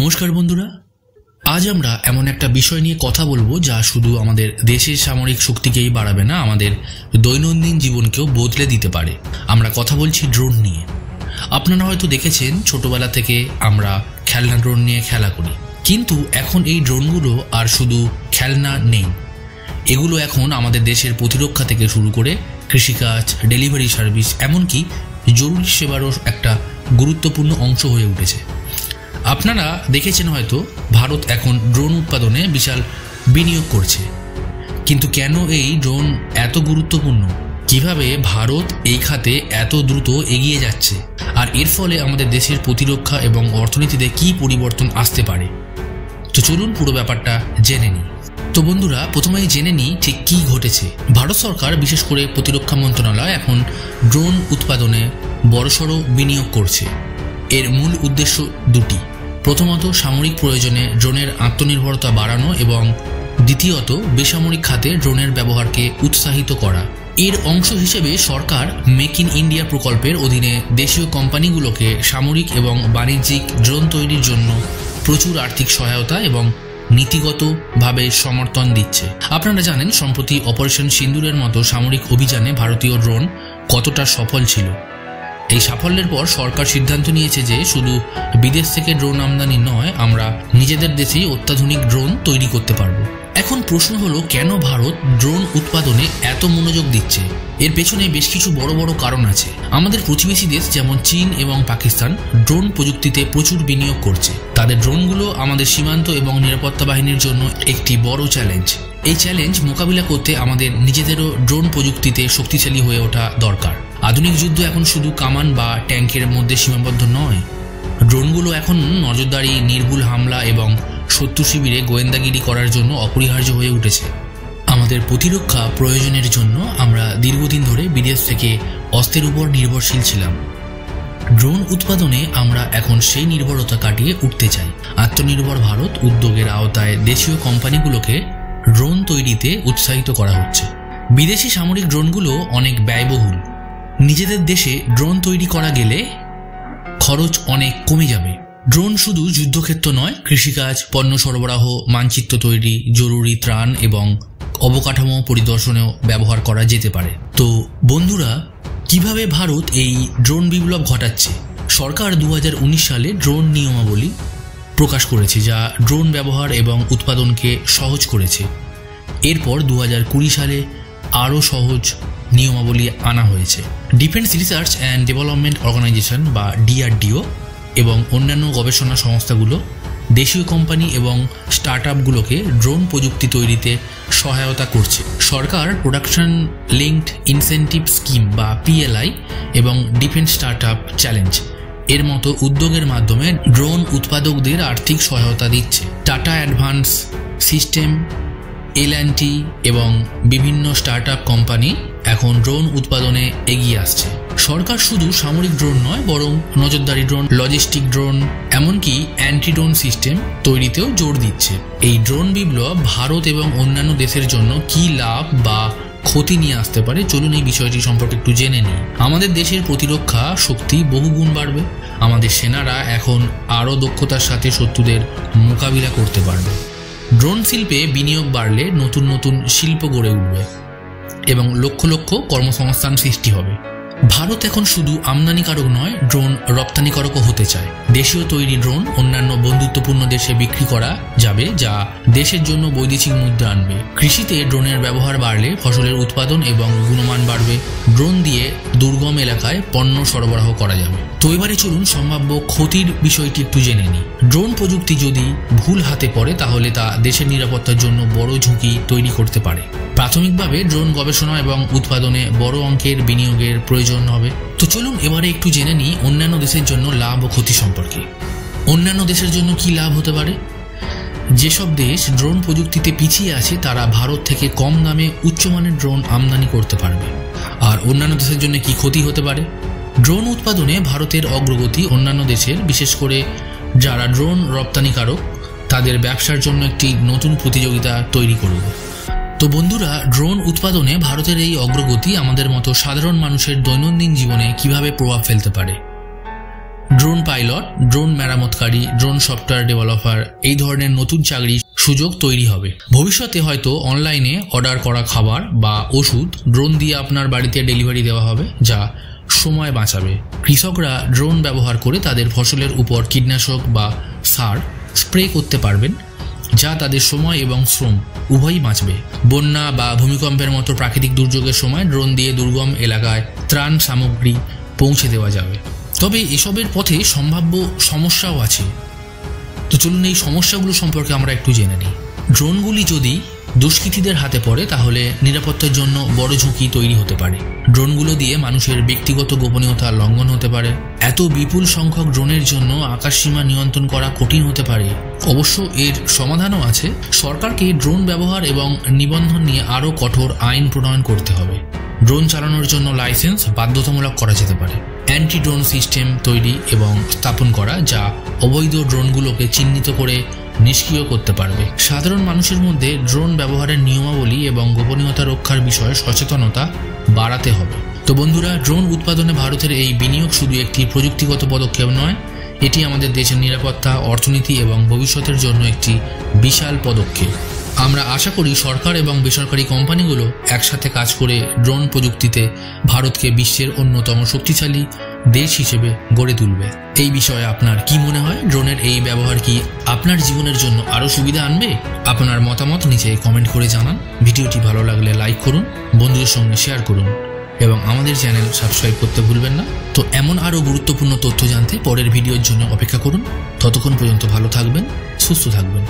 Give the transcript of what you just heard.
নমস্কার বন্ধুরা, আজ আমরা এমন একটা বিষয় নিয়ে কথা বলবো যা শুধু আমাদের দেশের সামরিক শক্তিকেই বাড়াবে না, আমাদের দৈনন্দিন জীবনকেও বদলে দিতে পারে। আমরা কথা বলছি ড্রোন নিয়ে। আপনারা হয়তো দেখেছেন ছোটবেলা থেকে আমরা খেলনা ড্রোন নিয়ে খেলা করি, কিন্তু এখন এই ড্রোনগুলো আর শুধু খেলনা নেই। এগুলো এখন আমাদের দেশের প্রতিরক্ষা থেকে শুরু করে কৃষিকাজ, ডেলিভারি সার্ভিস, এমনকি জরুরি সেবারও একটা গুরুত্বপূর্ণ অংশ হয়ে উঠেছে। আপনারা দেখেছেন হয়তো ভারত এখন ড্রোন উৎপাদনে বিশাল বিনিয়োগ করছে। কিন্তু কেন এই ড্রোন এত গুরুত্বপূর্ণ? কিভাবে ভারত এই খাতে এত দ্রুত এগিয়ে যাচ্ছে, আর এর ফলে আমাদের দেশের প্রতিরক্ষা এবং অর্থনীতিতে কী পরিবর্তন আসতে পারে? তো চলুন পুরো ব্যাপারটা জেনে নিই। তো বন্ধুরা, প্রথমেই জেনে নিই ঠিক কী ঘটেছে। ভারত সরকার, বিশেষ করে প্রতিরক্ষা মন্ত্রণালয়, এখন ড্রোন উৎপাদনে বড়সড় বিনিয়োগ করছে। এর মূল উদ্দেশ্য দুটি। প্রথমত, সামরিক প্রয়োজনে ড্রোনের আত্মনির্ভরতা বাড়ানো এবং দ্বিতীয়ত, বেসামরিক খাতে ড্রোনের ব্যবহারকে উৎসাহিত করা। এর অংশ হিসেবে সরকার মেক ইন ইন্ডিয়া প্রকল্পের অধীনে দেশীয় কোম্পানিগুলোকে সামরিক এবং বাণিজ্যিক ড্রোন তৈরির জন্য প্রচুর আর্থিক সহায়তা এবং নীতিগতভাবে সমর্থন দিচ্ছে। আপনারা জানেন সম্প্রতি অপারেশন সিন্দুরের মতো সামরিক অভিযানে ভারতীয় ড্রোন কতটা সফল ছিল। এই সাফল্যের পর সরকার সিদ্ধান্ত নিয়েছে যে শুধু বিদেশ থেকে ড্রোন আমদানি নয়, আমরা নিজেদের দেশেই অত্যাধুনিক ড্রোন তৈরি করতে পারবো। এখন প্রশ্ন হলো, কেন ভারত ড্রোন উৎপাদনে এত মনোযোগ দিচ্ছে? এর পেছনে বেশ কিছু বড় বড় কারণ আছে। আমাদের প্রতিবেশী দেশ যেমন চীন এবং পাকিস্তান ড্রোন প্রযুক্তিতে প্রচুর বিনিয়োগ করছে। তাদের ড্রোনগুলো আমাদের সীমান্ত এবং নিরাপত্তা বাহিনীর জন্য একটি বড় চ্যালেঞ্জ। এই চ্যালেঞ্জ মোকাবিলা করতে আমাদের নিজেদেরও ড্রোন প্রযুক্তিতে শক্তিশালী হয়ে ওঠা দরকার। আধুনিক যুদ্ধ এখন শুধু কামান বা ট্যাঙ্কের মধ্যে সীমাবদ্ধ নয়। ড্রোনগুলো এখন নজরদারি, নির্ভুল হামলা এবং শত্রু শিবিরে গোয়েন্দাগিরি করার জন্য অপরিহার্য হয়ে উঠেছে। আমাদের প্রতিরক্ষা প্রয়োজনের জন্য আমরা দীর্ঘদিন ধরে বিদেশ থেকে অস্ত্রের উপর নির্ভরশীল ছিলাম। ড্রোন উৎপাদনে আমরা এখন সেই নির্ভরতা কাটিয়ে উঠতে চাই। আত্মনির্ভর ভারত উদ্যোগের আওতায় দেশীয় কোম্পানিগুলোকে ড্রোন তৈরিতে উৎসাহিত করা হচ্ছে। বিদেশি সামরিক ড্রোনগুলো অনেক ব্যয়বহুল। নিজেদের দেশে ড্রোন তৈরি করা গেলে খরচ অনেক কমে যাবে। ড্রোন শুধু যুদ্ধক্ষেত্র নয়, কৃষিকাজ, পণ্য সরবরাহ, মানচিত্র তৈরি, জরুরি ত্রাণ এবং অবকাঠামো পরিদর্শনেও ব্যবহার করা যেতে পারে। তো বন্ধুরা, কিভাবে ভারত এই ড্রোন বিপ্লব ঘটাচ্ছে? সরকার 2019 সালে ড্রোন নিয়মাবলী প্রকাশ করেছে, যা ড্রোন ব্যবহার এবং উৎপাদনকে সহজ করেছে। এরপর 2020 সালে আরও সহজ নিয়মাবলী আনা হয়েছে। Defence research and development organisation বা DRDO এবং অন্যান্য গবেষণা সংস্থাগুলো দেশীয় কোম্পানি এবং স্টার্টআপগুলোকে ড্রোন প্রযুক্তি তৈরিতে সহায়তা করছে। সরকার প্রোডাকশন লিঙ্কড ইনসেন্টিভ স্কিম বা PLI এবং ডিফেন্স স্টার্টআপ চ্যালেঞ্জ এর মতো উদ্যোগের মাধ্যমে ড্রোন উৎপাদকদের আর্থিক সহায়তা দিচ্ছে। টাটা অ্যাডভান্স সিস্টেম, L&T এবং বিভিন্ন স্টার্টআপ কোম্পানি এখন ড্রোন উৎপাদনে এগিয়ে আসছে। সরকার শুধু সামরিক ড্রোন নয়, বরং নজরদারি ড্রোন, লজিস্টিক ড্রোন, এমনকি অ্যান্টি ড্রোন সিস্টেম তৈরিতেও জোর দিচ্ছে। এই ড্রোন বিপ্লব ভারত এবং অন্যান্য দেশের জন্য কী লাভ বা ক্ষতি নিয়ে আসতে পারে, চলুন এই বিষয়টি সম্পর্কে একটু জেনে নিই। আমাদের দেশের প্রতিরক্ষা শক্তি বহুগুণ বাড়বে। আমাদের সেনারা এখন আরও দক্ষতার সাথে শত্রুদের মোকাবিলা করতে পারবে। ড্রোন শিল্পে বিনিয়োগ বাড়লে নতুন নতুন শিল্প গড়ে উঠবে এবং লক্ষ লক্ষ কর্মসংস্থান সৃষ্টি হবে। ভারত এখন শুধু আমদানিকারক নয়, ড্রোন রপ্তানিকারকও হতে চায়। দেশীয় তৈরি ড্রোন অন্যান্য বন্ধুত্বপূর্ণ দেশে বিক্রি করা যাবে, যা দেশের জন্য বৈদেশিক মুদ্রা আনবে। কৃষিতে ড্রোনের ব্যবহার বাড়লে ফসলের উৎপাদন এবং গুণমান বাড়বে। ড্রোন দিয়ে দুর্গম এলাকায় পণ্য সরবরাহ করা যাবে। তো এবারে চলুন সম্ভাব্য ক্ষতির বিষয়টি একটু জেনে নিই। ড্রোন প্রযুক্তি যদি ভুল হাতে পড়ে, তাহলে তা দেশের নিরাপত্তার জন্য বড় ঝুঁকি তৈরি করতে পারে। প্রাথমিকভাবে ড্রোন গবেষণা এবং উৎপাদনে বড় অঙ্কের বিনিয়োগের প্রয়োজন হবে। তো চলুন এবারে একটু জেনে নিই অন্যান্য দেশের জন্য লাভ ও ক্ষতি সম্পর্কে। অন্যান্য দেশের জন্য কি লাভ হতে পারে? যেসব দেশ ড্রোন প্রযুক্তিতে পিছিয়ে আছে, তারা ভারত থেকে কম দামে উচ্চমানের ড্রোন আমদানি করতে পারবে। আর অন্যান্য দেশের জন্য কি ক্ষতি হতে পারে? ড্রোন উৎপাদনে ভারতের অগ্রগতি অন্যান্য দেশের, বিশেষ করে যারা ড্রোন রপ্তানিকারক, তাদের ব্যবসার জন্য একটি নতুন প্রতিযোগিতা তৈরি করবে। তো বন্ধুরা, ড্রোন উৎপাদনে ভারতের এই অগ্রগতি আমাদের মতো সাধারণ মানুষের দৈনন্দিন জীবনে কিভাবে প্রভাব ফেলতে পারে? ড্রোন পাইলট, ড্রোন মেরামতকারী, ড্রোন সফটওয়্যার ডেভেলপার, এই ধরনের নতুন চাকরির সুযোগ তৈরি হবে। ভবিষ্যতে হয়তো অনলাইনে অর্ডার করা খাবার বা ওষুধ ড্রোন দিয়ে আপনার বাড়িতে ডেলিভারি দেওয়া হবে, যা সময় বাঁচাবে। কৃষকরা ড্রোন ব্যবহার করে তাদের ফসলের উপর কীটনাশক বা সার স্প্রে করতে পারবেন, যা তাদের সময় এবং শ্রম উভয়ই বাঁচবে। বন্যা বা ভূমিকম্পের মতো প্রাকৃতিক দুর্যোগের সময় ড্রোন দিয়ে দুর্গম এলাকায় ত্রাণ সামগ্রী পৌঁছে দেওয়া যাবে। তবে এসবের পথে সম্ভাব্য সমস্যাও আছে। তো চলুন এই সমস্যাগুলো সম্পর্কে আমরা একটু জেনে নিই। ড্রোনগুলি যদি দুষ্কৃতীদের হাতে পড়ে তাহলে নিরাপত্তার জন্য বড় ঝুঁকি তৈরি হতে পারে। ড্রোনগুলো দিয়ে মানুষের ব্যক্তিগত গোপনীয়তা লঙ্ঘন হতে পারে। এত বিপুল সংখ্যক ড্রোনের জন্য আকাশসীমা নিয়ন্ত্রণ করা কঠিন হতে পারে। অবশ্য এর সমাধানও আছে। সরকারকে ড্রোন ব্যবহার এবং নিবন্ধন নিয়ে আরও কঠোর আইন প্রণয়ন করতে হবে। ড্রোন চালানোর জন্য লাইসেন্স বাধ্যতামূলক করা যেতে পারে। অ্যান্টি ড্রোন সিস্টেম তৈরি এবং স্থাপন করা, যা অবৈধ ড্রোনগুলোকে চিহ্নিত করে নিষ্ক্রিয় করতে পারবে। সাধারণ মানুষের মধ্যে ড্রোন ব্যবহারের নিয়মাবলী এবং গোপনীয়তা রক্ষার বিষয়ে সচেতনতা বাড়াতে হবে। তো বন্ধুরা, ড্রোন উৎপাদনে ভারতের এই বিনিয়োগ শুধু একটি প্রযুক্তিগত পদক্ষেপ নয়, এটি আমাদের দেশের নিরাপত্তা, অর্থনীতি এবং ভবিষ্যতের জন্য একটি বিশাল পদক্ষেপ। আমরা আশা করি সরকার এবং বেসরকারি কোম্পানিগুলো একসাথে কাজ করে ড্রোন প্রযুক্তিতে ভারতকে বিশ্বের অন্যতম শক্তিশালী দেশ হিসেবে গড়ে তুলবে। এই বিষয়ে আপনার কি মনে হয়? ড্রোনের এই ব্যবহার কি আপনার জীবনের জন্য আরও সুবিধা আনবে? আপনার মতামত নিচে কমেন্ট করে জানান। ভিডিওটি ভালো লাগলে লাইক করুন, বন্ধুদের সঙ্গে শেয়ার করুন এবং আমাদের চ্যানেল সাবস্ক্রাইব করতে ভুলবেন না। তো এমন আরও গুরুত্বপূর্ণ তথ্য জানতে পরের ভিডিওর জন্য অপেক্ষা করুন। ততক্ষণ পর্যন্ত ভালো থাকবেন, সুস্থ থাকবেন।